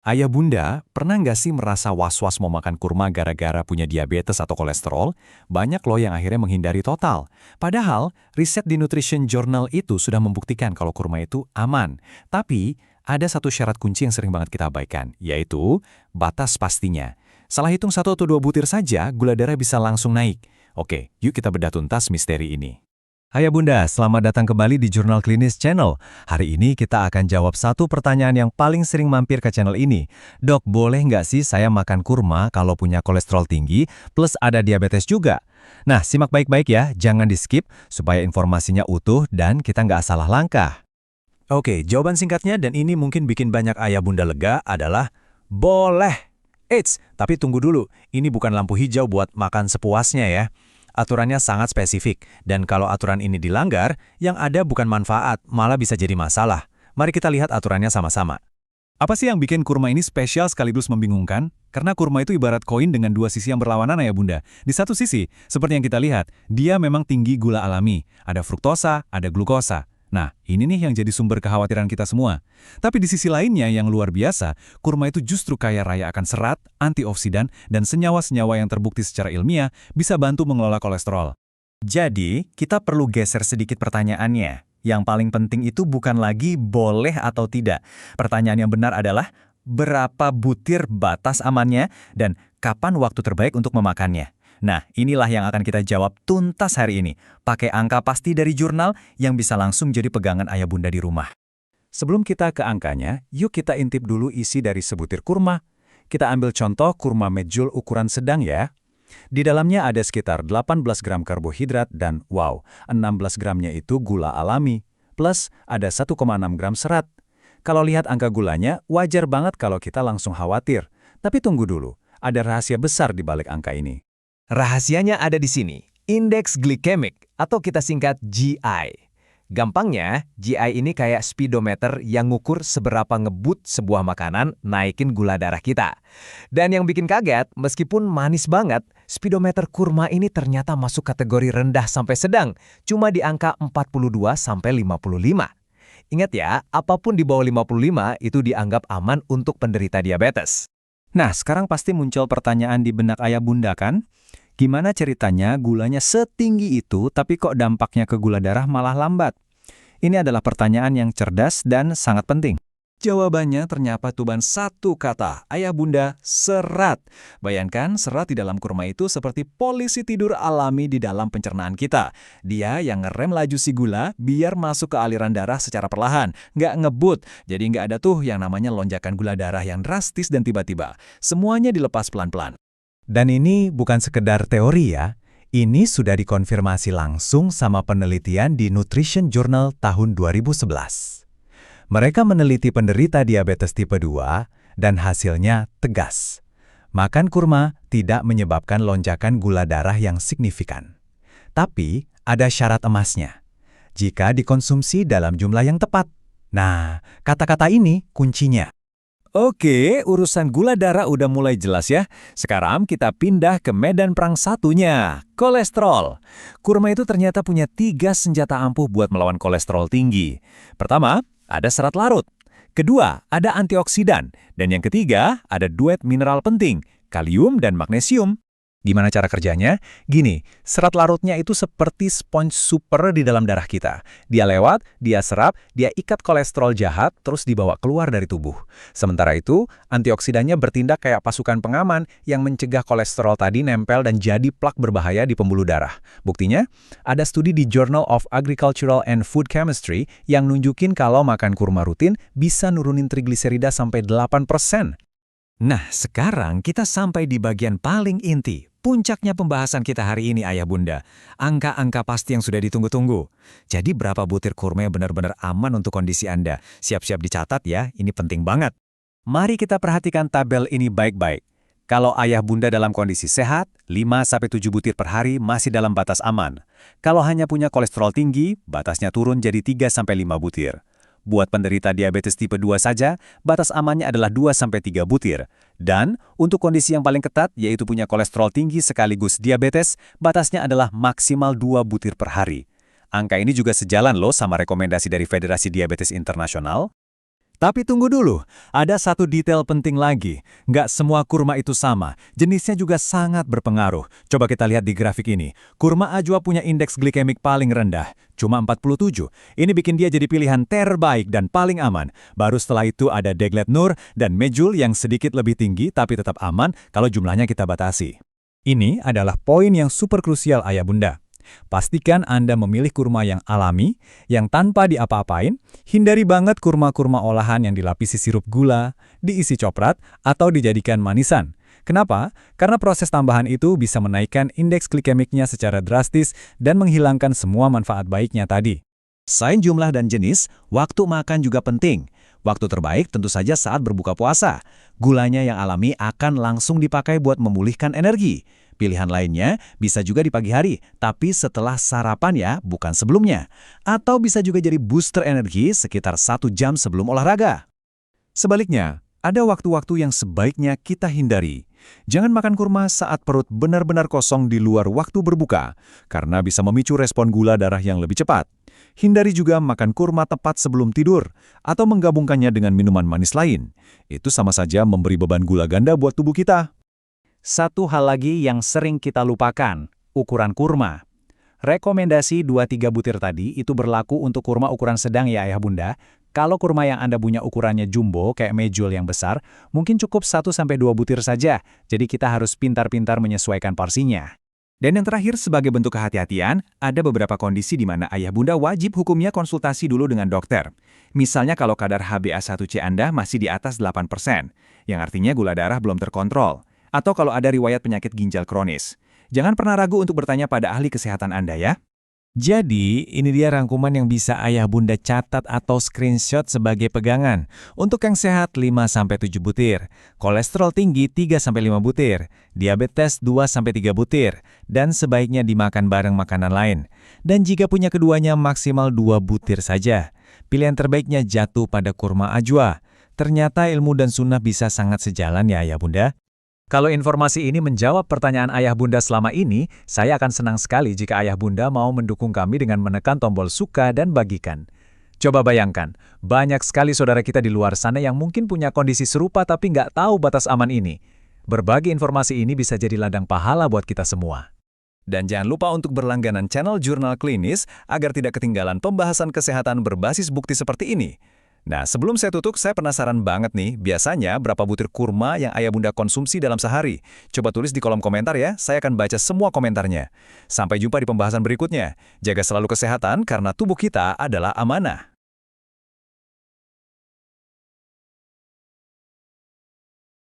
Ayah bunda, pernah nggak sih merasa was-was mau makan kurma gara-gara punya diabetes atau kolesterol? Banyak loh yang akhirnya menghindari total. Padahal, riset di Nutrition Journal itu sudah membuktikan kalau kurma itu aman. Tapi, ada satu syarat kunci yang sering banget kita abaikan, yaitu batas pastinya. Salah hitung 1 atau 2 butir saja, gula darah bisa langsung naik. Oke, yuk kita bedah tuntas misteri ini. Hai Bunda, selamat datang kembali di Jurnal Klinis Channel. Hari ini kita akan jawab satu pertanyaan yang paling sering mampir ke channel ini. Dok, boleh nggak sih saya makan kurma kalau punya kolesterol tinggi plus ada diabetes juga? Nah, simak baik-baik ya, jangan di-skip supaya informasinya utuh dan kita nggak salah langkah. Oke, jawaban singkatnya dan ini mungkin bikin banyak ayah bunda lega adalah boleh. Eits, tapi tunggu dulu, ini bukan lampu hijau buat makan sepuasnya ya. Aturannya sangat spesifik, dan kalau aturan ini dilanggar, yang ada bukan manfaat, malah bisa jadi masalah. Mari kita lihat aturannya sama-sama. Apa sih yang bikin kurma ini spesial sekaligus membingungkan? Karena kurma itu ibarat koin dengan dua sisi yang berlawanan ya bunda. Di satu sisi, seperti yang kita lihat, dia memang tinggi gula alami. Ada fruktosa, ada glukosa. Nah, ini nih yang jadi sumber kekhawatiran kita semua. Tapi di sisi lainnya yang luar biasa, kurma itu justru kaya raya akan serat, antioksidan, dan senyawa-senyawa yang terbukti secara ilmiah bisa bantu mengelola kolesterol. Jadi, kita perlu geser sedikit pertanyaannya. Yang paling penting itu bukan lagi boleh atau tidak. Pertanyaan yang benar adalah, berapa butir batas amannya, dan kapan waktu terbaik untuk memakannya? Nah, inilah yang akan kita jawab tuntas hari ini. Pakai angka pasti dari jurnal yang bisa langsung jadi pegangan ayah bunda di rumah. Sebelum kita ke angkanya, yuk kita intip dulu isi dari sebutir kurma. Kita ambil contoh kurma medjool ukuran sedang ya. Di dalamnya ada sekitar 18 gram karbohidrat dan wow, 16 gramnya itu gula alami. Plus ada 1,6 gram serat. Kalau lihat angka gulanya, wajar banget kalau kita langsung khawatir. Tapi tunggu dulu, ada rahasia besar di balik angka ini. Rahasianya ada di sini, indeks glikemik atau kita singkat GI. Gampangnya, GI ini kayak speedometer yang ngukur seberapa ngebut sebuah makanan naikin gula darah kita. Dan yang bikin kaget, meskipun manis banget, speedometer kurma ini ternyata masuk kategori rendah sampai sedang, cuma di angka 42 sampai 55. Ingat ya, apapun di bawah 55 itu dianggap aman untuk penderita diabetes. Nah, sekarang pasti muncul pertanyaan di benak ayah bunda kan? Gimana ceritanya gulanya setinggi itu tapi kok dampaknya ke gula darah malah lambat? Ini adalah pertanyaan yang cerdas dan sangat penting. Jawabannya ternyata tuban satu kata, ayah bunda, serat. Bayangkan serat di dalam kurma itu seperti polisi tidur alami di dalam pencernaan kita. Dia yang ngerem laju si gula biar masuk ke aliran darah secara perlahan, nggak ngebut. Jadi nggak ada tuh yang namanya lonjakan gula darah yang drastis dan tiba-tiba. Semuanya dilepas pelan-pelan. Dan ini bukan sekedar teori ya, ini sudah dikonfirmasi langsung sama penelitian di Nutrition Journal tahun 2011. Mereka meneliti penderita diabetes tipe 2 dan hasilnya tegas. Makan kurma tidak menyebabkan lonjakan gula darah yang signifikan. Tapi ada syarat emasnya, jika dikonsumsi dalam jumlah yang tepat. Nah, kata-kata ini kuncinya. Oke, urusan gula darah udah mulai jelas ya. Sekarang kita pindah ke medan perang satunya, kolesterol. Kurma itu ternyata punya 3 senjata ampuh buat melawan kolesterol tinggi. Pertama, ada serat larut. Kedua, ada antioksidan. Dan yang ketiga, ada duet mineral penting, kalium dan magnesium. Gimana cara kerjanya? Gini, serat larutnya itu seperti spons super di dalam darah kita. Dia lewat, dia serap, dia ikat kolesterol jahat, terus dibawa keluar dari tubuh. Sementara itu, antioksidannya bertindak kayak pasukan pengaman yang mencegah kolesterol tadi nempel dan jadi plak berbahaya di pembuluh darah. Buktinya, ada studi di Journal of Agricultural and Food Chemistry yang nunjukin kalau makan kurma rutin bisa nurunin trigliserida sampai 8%. Nah, sekarang kita sampai di bagian paling inti. Puncaknya pembahasan kita hari ini, ayah bunda. Angka-angka pasti yang sudah ditunggu-tunggu. Jadi berapa butir kurma yang benar-benar aman untuk kondisi Anda? Siap-siap dicatat ya, ini penting banget. Mari kita perhatikan tabel ini baik-baik. Kalau ayah bunda dalam kondisi sehat, 5-7 butir per hari masih dalam batas aman. Kalau hanya punya kolesterol tinggi, batasnya turun jadi 3-5 butir. Buat penderita diabetes tipe 2 saja, batas amannya adalah 2-3 butir. Dan untuk kondisi yang paling ketat, yaitu punya kolesterol tinggi sekaligus diabetes, batasnya adalah maksimal 2 butir per hari. Angka ini juga sejalan loh sama rekomendasi dari Federasi Diabetes Internasional. Tapi tunggu dulu, ada satu detail penting lagi. Nggak semua kurma itu sama, jenisnya juga sangat berpengaruh. Coba kita lihat di grafik ini. Kurma ajwa punya indeks glikemik paling rendah, cuma 47. Ini bikin dia jadi pilihan terbaik dan paling aman. Baru setelah itu ada Deglet Nur dan Mejul yang sedikit lebih tinggi tapi tetap aman kalau jumlahnya kita batasi. Ini adalah poin yang super krusial ayah bunda. Pastikan Anda memilih kurma yang alami, yang tanpa diapa-apain. Hindari banget kurma-kurma olahan yang dilapisi sirup gula, diisi coklat, atau dijadikan manisan. Kenapa? Karena proses tambahan itu bisa menaikkan indeks glikemiknya secara drastis dan menghilangkan semua manfaat baiknya tadi. Selain jumlah dan jenis, waktu makan juga penting. Waktu terbaik tentu saja saat berbuka puasa. Gulanya yang alami akan langsung dipakai buat memulihkan energi. Pilihan lainnya bisa juga di pagi hari, tapi setelah sarapan ya, bukan sebelumnya. Atau bisa juga jadi booster energi sekitar 1 jam sebelum olahraga. Sebaliknya, ada waktu-waktu yang sebaiknya kita hindari. Jangan makan kurma saat perut benar-benar kosong di luar waktu berbuka, karena bisa memicu respon gula darah yang lebih cepat. Hindari juga makan kurma tepat sebelum tidur, atau menggabungkannya dengan minuman manis lain. Itu sama saja memberi beban gula ganda buat tubuh kita. Satu hal lagi yang sering kita lupakan, ukuran kurma. Rekomendasi 2-3 butir tadi itu berlaku untuk kurma ukuran sedang ya ayah bunda. Kalau kurma yang Anda punya ukurannya jumbo kayak Mejul yang besar, mungkin cukup 1-2 butir saja. Jadi kita harus pintar-pintar menyesuaikan porsinya. Dan yang terakhir sebagai bentuk kehati-hatian, ada beberapa kondisi di mana ayah bunda wajib hukumnya konsultasi dulu dengan dokter. Misalnya kalau kadar HbA1c Anda masih di atas 8%, yang artinya gula darah belum terkontrol. Atau kalau ada riwayat penyakit ginjal kronis. Jangan pernah ragu untuk bertanya pada ahli kesehatan Anda ya. Jadi, ini dia rangkuman yang bisa ayah bunda catat atau screenshot sebagai pegangan. Untuk yang sehat 5-7 butir, kolesterol tinggi 3-5 butir, diabetes 2-3 butir, dan sebaiknya dimakan bareng makanan lain. Dan jika punya keduanya maksimal 2 butir saja. Pilihan terbaiknya jatuh pada kurma ajwa. Ternyata ilmu dan sunnah bisa sangat sejalan ya ayah bunda. Kalau informasi ini menjawab pertanyaan ayah bunda selama ini, saya akan senang sekali jika ayah bunda mau mendukung kami dengan menekan tombol suka dan bagikan. Coba bayangkan, banyak sekali saudara kita di luar sana yang mungkin punya kondisi serupa tapi nggak tahu batas aman ini. Berbagi informasi ini bisa jadi ladang pahala buat kita semua. Dan jangan lupa untuk berlangganan channel Jurnal Klinis agar tidak ketinggalan pembahasan kesehatan berbasis bukti seperti ini. Nah, sebelum saya tutup, saya penasaran banget nih, biasanya berapa butir kurma yang ayah bunda konsumsi dalam sehari? Coba tulis di kolom komentar ya, saya akan baca semua komentarnya. Sampai jumpa di pembahasan berikutnya. Jaga selalu kesehatan karena tubuh kita adalah amanah.